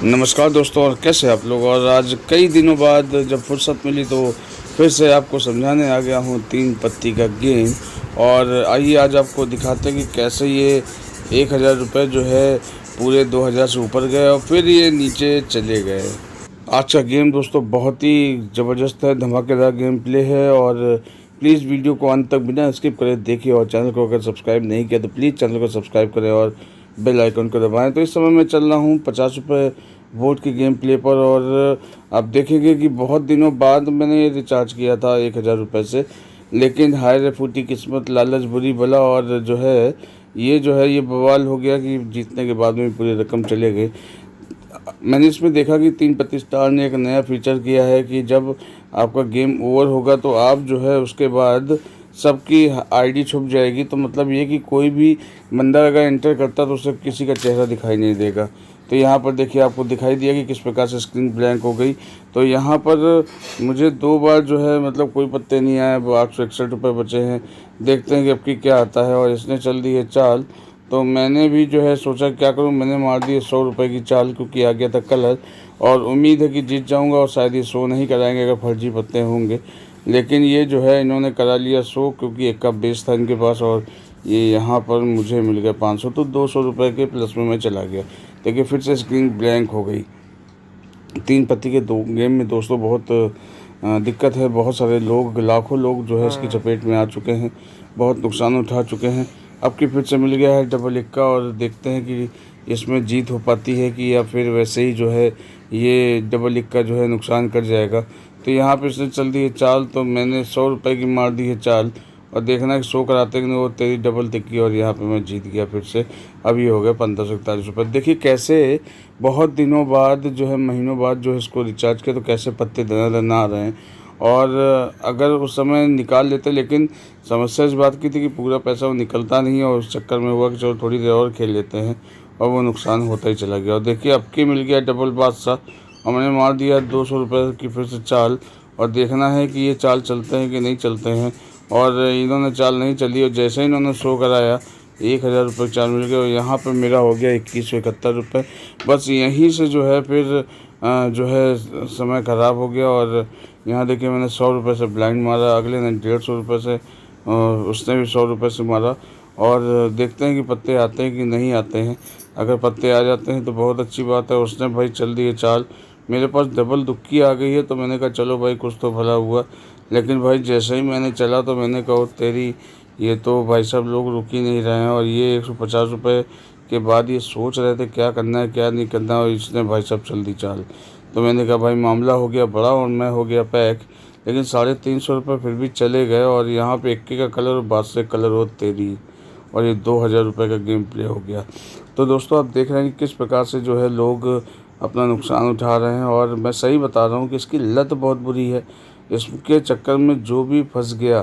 नमस्कार दोस्तों, और कैसे आप लोग। और आज कई दिनों बाद जब फुर्सत मिली तो फिर से आपको समझाने आ गया हूँ तीन पत्ती का गेम। और आइए आज आपको दिखाते हैं कि कैसे ये 1000 रुपये जो है पूरे 2000 से ऊपर गए और फिर ये नीचे चले गए। आज का गेम दोस्तों बहुत ही ज़बरदस्त है, धमाकेदार गेम प्ले है। और प्लीज़ वीडियो को अंत तक बिना स्किप करे देखिए, और चैनल को अगर सब्सक्राइब नहीं किया तो प्लीज़ चैनल को सब्सक्राइब करें और बेल आइकन को दबाएं। तो इस समय मैं चल रहा हूँ 50 रुपये वोट के गेम प्ले पर। और आप देखेंगे कि बहुत दिनों बाद मैंने ये रिचार्ज किया था 1000 रुपये से, लेकिन हाय रे फूटी किस्मत, लालच बुरी बला। और ये बवाल हो गया कि जीतने के बाद में पूरी रकम चले गई। मैंने इसमें देखा कि तीन पत्ती स्टार ने एक नया फीचर किया है कि जब आपका गेम ओवर होगा तो आप जो है उसके बाद सबकी आईडी छुप जाएगी। तो मतलब ये कि कोई भी बंदा अगर एंटर करता तो उसे किसी का चेहरा दिखाई नहीं देगा। तो यहाँ पर देखिए, आपको दिखाई दिया कि किस प्रकार से स्क्रीन ब्लैंक हो गई। तो यहाँ पर मुझे 2 बार जो है मतलब कोई पत्ते नहीं आए, 861 रुपये बचे हैं। देखते हैं कि अब की क्या आता है। और इसने चल दी है चाल, तो मैंने भी जो है सोचा क्या करूं, मैंने मार दी 100 रुपये की चाल, क्योंकि आ गया था कलर। और उम्मीद है कि जीत जाऊंगा, और शायद ये 100 नहीं कराएंगे अगर फर्जी पत्ते होंगे। लेकिन ये जो है इन्होंने करा लिया 100, क्योंकि एक का बेस था इनके पास। और ये यहाँ पर मुझे मिल गया 500, तो 200 रुपये के प्लस में मैं चला गया। देखिए फिर से स्क्रीन ब्लैंक हो गई। तीन पत्ती के दो गेम में दोस्तों बहुत दिक्कत है। बहुत सारे लोग, लाखों लोग जो है इसकी चपेट में आ चुके हैं, बहुत नुकसान उठा चुके हैं। अब की फिर से मिल गया है डबल इक्का, और देखते हैं कि इसमें जीत हो पाती है कि या फिर वैसे ही जो है ये डबल इक्का जो है नुकसान कर जाएगा। तो यहाँ पे इसने चल दी है चाल, तो मैंने 100 रुपये की मार दी है चाल। और देखना कि 100 कराते कि नहीं, वो तेरी डबल तिक्की, और यहाँ पे मैं जीत गया फिर से। अब ये हो गया 1541 रुपये। देखिए कैसे बहुत दिनों बाद जो है, महीनों बाद जो है इसको रिचार्ज किया, तो कैसे पत्ते दना आ रहे हैं। और अगर उस समय निकाल लेते, लेकिन समस्या इस बात की थी कि पूरा पैसा वो निकलता नहीं है, और उस चक्कर में हुआ कि चलो थोड़ी देर और खेल लेते हैं, और वो नुकसान होता ही चला गया। और देखिए अब की मिल गया डबल बादशाह, और मैंने मार दिया 200 रुपये की फिर से चाल। और देखना है कि ये चाल चलते हैं कि नहीं चलते हैं। और इन्होंने चाल नहीं चली, और जैसे ही इन्होंने शो कराया 1000 रुपये चाल मिल गए। और यहाँ पर मेरा हो गया 2171 रुपये। बस यहीं से जो है फिर जो है समय ख़राब हो गया। और यहाँ देखिए मैंने 100 रुपये से ब्लाइंड मारा, अगले ने 150 रुपये से, उसने भी 100 रुपये से मारा। और देखते हैं कि पत्ते आते हैं कि नहीं आते हैं। अगर पत्ते आ जाते हैं तो बहुत अच्छी बात है। उसने भाई चल दी है चाल, मेरे पास डबल दुक्की आ गई है। तो मैंने कहा चलो भाई कुछ तो भला हुआ। लेकिन भाई जैसे ही मैंने चला तो मैंने कहा तेरी, ये तो भाई साहब लोग रुक ही नहीं रहे हैं। और ये 150 रुपये के बाद ये सोच रहे थे क्या करना है क्या नहीं करना, और इसने भाई साहब चल दी चाल। तो मैंने कहा भाई मामला हो गया बड़ा, और मैं हो गया पैक। लेकिन 350 रुपये फिर भी चले गए। और यहाँ पे इक्के का कलर और बादशाह कलर हो तेरी, और ये 2000 रुपये का गेम प्ले हो गया। तो दोस्तों आप देख रहे हैं कि किस प्रकार से जो है लोग अपना नुकसान उठा रहे हैं। और मैं सही बता रहा हूँ कि इसकी लत बहुत बुरी है। इसके चक्कर में जो भी फंस गया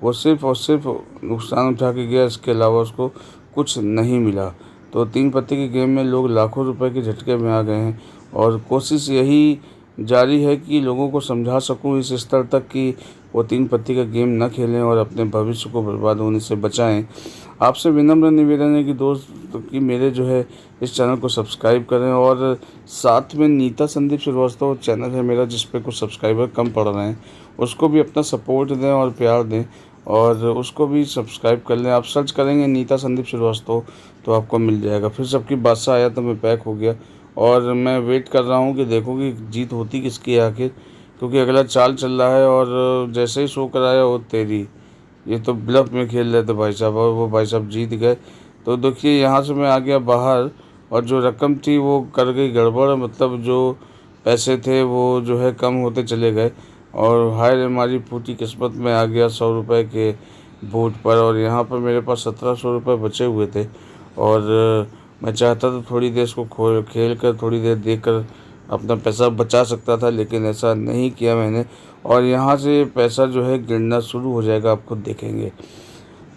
वो सिर्फ़ और सिर्फ नुकसान उठा के गया, इसके अलावा उसको कुछ नहीं मिला। तो तीन पत्ती के गेम में लोग लाखों रुपए के झटके में आ गए हैं। और कोशिश यही जारी है कि लोगों को समझा सकूं इस स्तर तक कि वो तीन पत्ती का गेम न खेलें और अपने भविष्य को बर्बाद होने से बचाएं। आपसे विनम्र निवेदन है कि दोस्त कि मेरे जो है इस चैनल को सब्सक्राइब करें। और साथ में नीता संदीप श्रीवास्तव चैनल है मेरा, जिस पे कुछ सब्सक्राइबर कम पड़ रहे हैं, उसको भी अपना सपोर्ट दें और प्यार दें, और उसको भी सब्सक्राइब कर लें। आप सर्च करेंगे नीता संदीप श्रीवास्तव तो आपको मिल जाएगा। फिर सबकी बादशाह आया तो मैं पैक हो गया। और मैं वेट कर रहा हूँ कि देखो कि जीत होती किसकी है आखिर, क्योंकि अगला चाल चल रहा है। और जैसे ही शो कराया वो तेरी, ये तो ब्लफ में खेल रहे थे भाई साहब, और वो भाई साहब जीत गए। तो देखिए यहाँ से मैं आ गया बाहर, और जो रकम थी वो कर गई गड़बड़। मतलब जो पैसे थे वो जो है कम होते चले गए। और हाय रे हमारी फूटी किस्मत में आ गया 100 रुपये के बूट पर। और यहाँ पर मेरे पास 1700 रुपये बचे हुए थे। और मैं चाहता तो थोड़ी देर इसको खेल कर, थोड़ी देर देख कर अपना पैसा बचा सकता था, लेकिन ऐसा नहीं किया मैंने। और यहाँ से पैसा जो है गिरना शुरू हो जाएगा, आप खुद देखेंगे।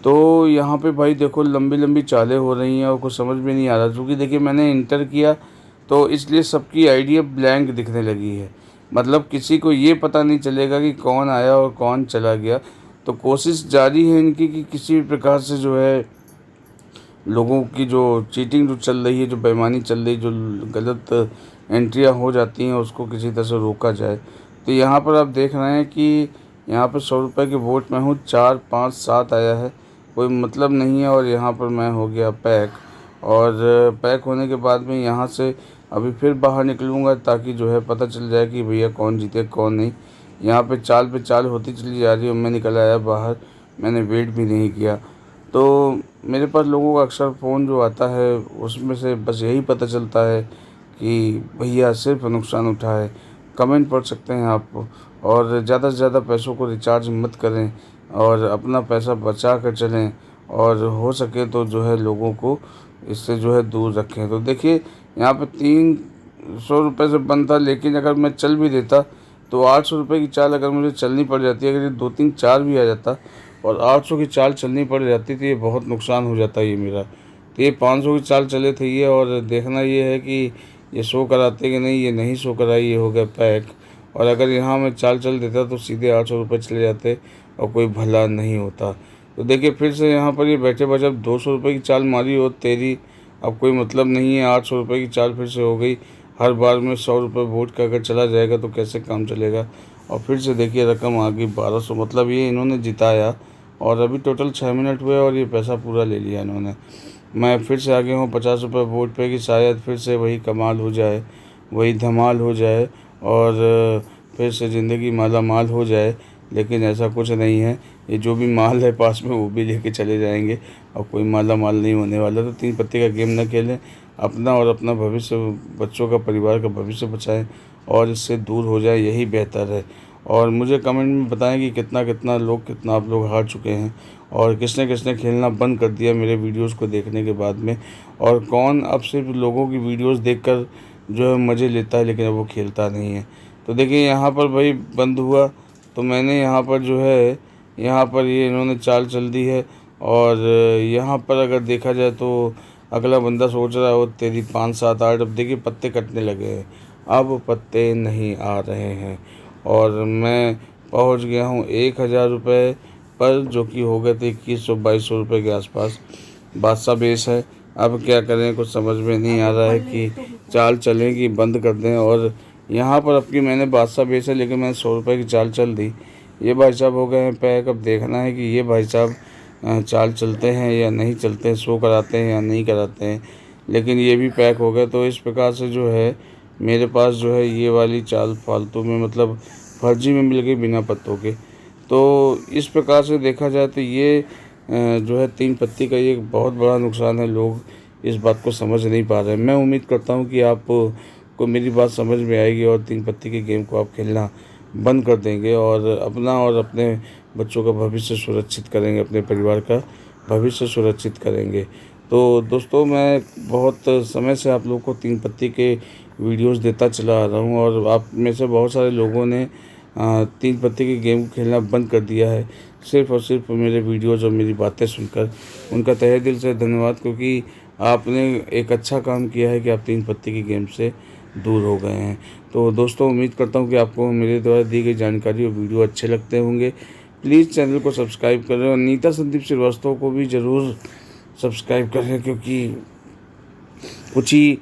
तो यहाँ पे भाई देखो लंबी लंबी चालें हो रही हैं, और कुछ समझ में नहीं आ रहा, क्योंकि देखिए मैंने इंटर किया तो इसलिए सबकी आइडिया ब्लैंक दिखने लगी है। मतलब किसी को ये पता नहीं चलेगा कि कौन आया और कौन चला गया। तो कोशिश जारी है इनकी कि किसी भी प्रकार से जो है लोगों की जो चीटिंग जो चल रही है, जो बेईमानी चल रही है, जो गलत एंट्रियाँ हो जाती हैं, उसको किसी तरह से रोका जाए। तो यहाँ पर आप देख रहे हैं कि यहाँ पर 100 रुपये के वोट में हूँ, 4, 5, 7 आया है, कोई मतलब नहीं है। और यहाँ पर मैं हो गया पैक, और पैक होने के बाद में यहाँ से अभी फिर बाहर निकलूँगा, ताकि जो है पता चल जाए कि भैया कौन जीते कौन नहीं। यहाँ पे चाल होती चली जा रही है, मैं निकल आया बाहर, मैंने वेट भी नहीं किया। तो मेरे पास लोगों का अक्सर फ़ोन जो आता है, उसमें से बस यही पता चलता है कि भैया सिर्फ नुकसान उठाए। कमेंट पढ़ सकते हैं आप, और ज़्यादा से ज़्यादा पैसों को रिचार्ज मत करें, और अपना पैसा बचा कर चलें, और हो सके तो जो है लोगों को इससे जो है दूर रखें। तो देखिए, यहाँ पे 300 रुपये से बंद था, लेकिन अगर मैं चल भी देता तो 800 रुपये की चाल अगर मुझे चलनी पड़ जाती, अगर ये 2, 3, 4 भी आ जाता और 800 की चाल चलनी पड़ जाती, तो ये बहुत नुकसान हो जाता ये मेरा। तो ये 500 की चाल चले थे ये, और देखना ये है कि ये शो कराते कि नहीं। ये नहीं शो कराई, ये हो गया पैक। और अगर यहाँ मैं चाल चल देता तो सीधे 800 रुपये चले जाते और कोई भला नहीं होता। तो देखिए, फिर से यहाँ पर ये बैठे बचे, अब 200 रुपये की चाल मारी हो तेरी, अब कोई मतलब नहीं है। 800 रुपये की चाल फिर से हो गई। हर बार में 100 रुपये वोट का अगर चला जाएगा तो कैसे काम चलेगा। और फिर से देखिए रकम आ गई 1200, मतलब ये इन्होंने जिताया, और अभी टोटल 6 मिनट हुए और ये पैसा पूरा ले लिया इन्होंने। मैं फिर से आगे हूँ 50 रुपये वोट पे, कि शायद फिर से वही कमाल हो जाए, वही धमाल हो जाए, और फिर से ज़िंदगी माला माल हो जाए। लेकिन ऐसा कुछ नहीं है, ये जो भी माल है पास में वो भी लेके चले जाएंगे, और कोई माला माल नहीं होने वाला। तो 3 पत्ती का गेम न खेलें, अपना और अपना भविष्य, बच्चों का, परिवार का भविष्य बचाएं, और इससे दूर हो जाए, यही बेहतर है। और मुझे कमेंट में बताएं कि कितना आप लोग हार चुके हैं, और किसने किसने खेलना बंद कर दिया मेरे वीडियोस को देखने के बाद में, और कौन अब सिर्फ लोगों की वीडियोस देखकर जो है मज़े लेता है, लेकिन अब वो खेलता नहीं है। तो देखिए, यहाँ पर भाई बंद हुआ, तो मैंने यहाँ पर जो है, यहाँ पर ये इन्होंने चाल चल दी है। और यहाँ पर अगर देखा जाए तो अगला बंदा सोच रहा हो तेरी 5, 7, 8, अब देखिए पत्ते कटने लगे हैं, अब पत्ते नहीं आ रहे हैं। और मैं पहुंच गया हूं 1000 रुपये पर, जो कि हो गए थे 2100-2200 रुपये के आसपास। बादशाह बेस है, अब क्या करें, कुछ समझ में नहीं आ रहा है कि चाल चलें कि बंद कर दें। और यहाँ पर अब की मैंने बादशाह बेस है, लेकिन मैंने 100 रुपये की चाल चल दी। ये भाई साहब हो गए हैं पैक। अब देखना है कि ये भाई साहब चाल चलते हैं या नहीं चलते हैं, शो कराते हैं या नहीं कराते हैं। लेकिन ये भी पैक हो गए। तो इस प्रकार से जो है मेरे पास जो है ये वाली चाल फालतू में, मतलब फर्जी में मिल गई, बिना पत्तों के। तो इस प्रकार से देखा जाए तो ये जो है 3 पत्ती का ये बहुत बड़ा नुकसान है। लोग इस बात को समझ नहीं पा रहे हैं। मैं उम्मीद करता हूँ कि आपको मेरी बात समझ में आएगी, और 3 पत्ती के गेम को आप खेलना बंद कर देंगे, और अपना और अपने बच्चों का भविष्य सुरक्षित करेंगे, अपने परिवार का भविष्य सुरक्षित करेंगे। तो दोस्तों, मैं बहुत समय से आप लोगों को 3 पत्ती के वीडियोस देता चला आ रहा हूँ, और आप में से बहुत सारे लोगों ने 3 पत्ती के गेम खेलना बंद कर दिया है, सिर्फ़ और सिर्फ मेरे वीडियोस और मेरी बातें सुनकर। उनका तहे दिल से धन्यवाद, क्योंकि आपने एक अच्छा काम किया है कि आप 3 पत्ती के गेम से दूर हो गए हैं। तो दोस्तों, उम्मीद करता हूँ कि आपको मेरे द्वारा दी गई जानकारी और वीडियो अच्छे लगते होंगे। प्लीज़ चैनल को सब्सक्राइब करें, और नीता संदीप श्रीवास्तव को भी ज़रूर सब्सक्राइब करें, क्योंकि कुछ ही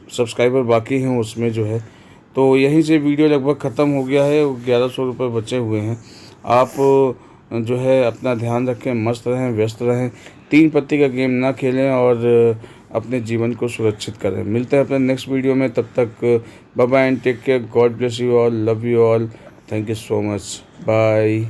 सब्सक्राइबर बाकी हैं उसमें जो है। तो यहीं से वीडियो लगभग ख़त्म हो गया है, 1100 रुपये बचे हुए हैं। आप जो है अपना ध्यान रखें, मस्त रहें, व्यस्त रहें, 3 पत्ती का गेम ना खेलें, और अपने जीवन को सुरक्षित करें। मिलते हैं अपने नेक्स्ट वीडियो में, तब तक bye bye and take care, God bless you all, love you all, thank you so much, bye.